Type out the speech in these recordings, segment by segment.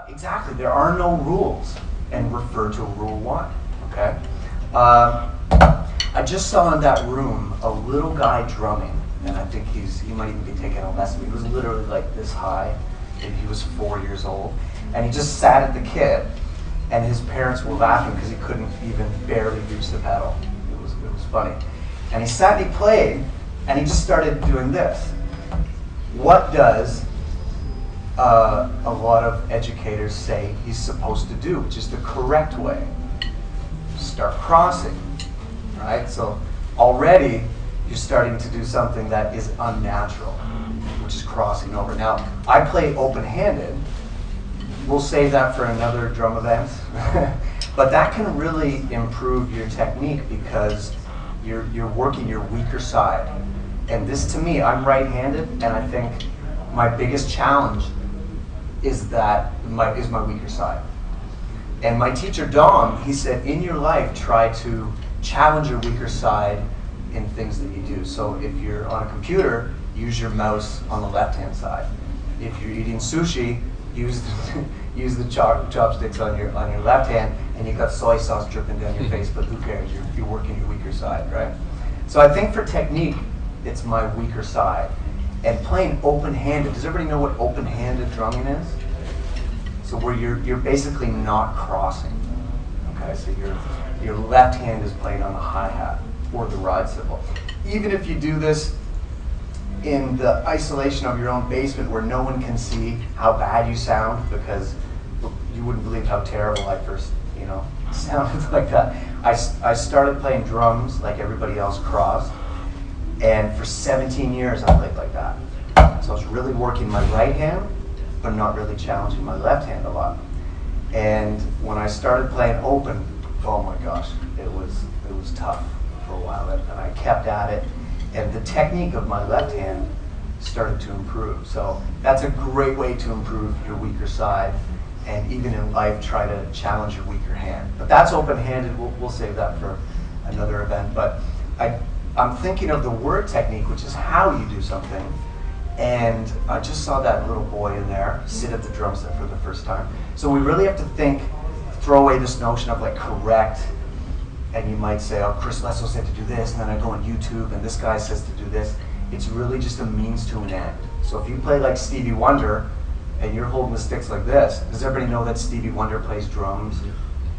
Exactly, there are no rules, and refer to rule one, okay? I just saw in that room a little guy drumming, and I think he might even be taking a lesson. He was literally like this high, and he was 4 years old, and he just sat at the kit, and his parents were laughing because he couldn't even barely reach the pedal. It was funny. And he sat and he played, and he just started doing this. What does a lot of educators say he's supposed to do, which is the correct way? Start crossing, right? So already you're starting to do something that is unnatural, which is crossing over. Now, I play open-handed. We'll save that for another drum event. But that can really improve your technique because you're working your weaker side. And this, to me, I'm right-handed, and I think my biggest challenge is my weaker side. And my teacher, Dom, he said, in your life, try to challenge your weaker side in things that you do. So if you're on a computer, use your mouse on the left-hand side. If you're eating sushi, use the chopsticks on your left hand, and you've got soy sauce dripping down your face, but who cares? You're working your weaker side, right? So I think for technique, it's my weaker side. And playing open-handed, does everybody know what open-handed drumming is? So where you're basically not crossing. Okay, so your left hand is playing on the hi-hat or the ride cymbal. Even if you do this in the isolation of your own basement where no one can see how bad you sound, because you wouldn't believe how terrible I first, sounded like that. I started playing drums like everybody else crossed, and for 17 years I played like that. So I was really working my right hand, but not really challenging my left hand a lot. And when I started playing open, oh my gosh, it was tough for a while, and I kept at it, and the technique of my left hand started to improve. So that's a great way to improve your weaker side, and even in life, try to challenge your weaker hand. But that's open-handed. We'll save that for another event. But I'm thinking of the word technique, which is how you do something. And I just saw that little boy in there sit at the drum set for the first time. So we really have to throw away this notion of like correct, and you might say, oh, Chris Lesso said to do this, and then I go on YouTube and this guy says to do this. It's really just a means to an end. So if you play like Stevie Wonder and you're holding the sticks like this, does everybody know that Stevie Wonder plays drums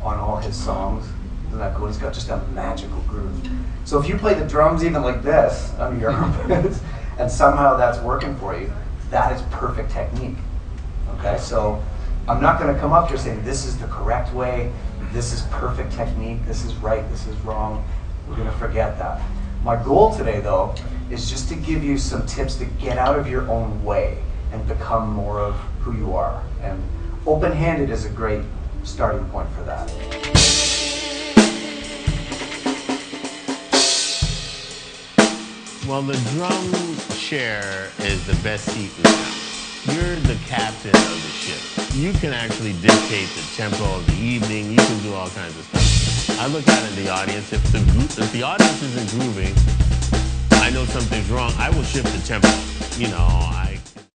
on all his songs? Isn't that cool? He's got just a magical groove. So if you play the drums even like this on your armpits, and somehow that's working for you, that is perfect technique. Okay, so I'm not going to come up here saying this is the correct way, this is perfect technique, this is right, this is wrong. We're going to forget that. My goal today, though, is just to give you some tips to get out of your own way and become more of who you are. And open-handed is a great starting point for that. Well, the drum chair is the best seat in town. You're the captain of the ship. You can actually dictate the tempo of the evening. You can do all kinds of stuff. I look out at the audience. If the audience isn't grooving, I know something's wrong. I will shift the tempo.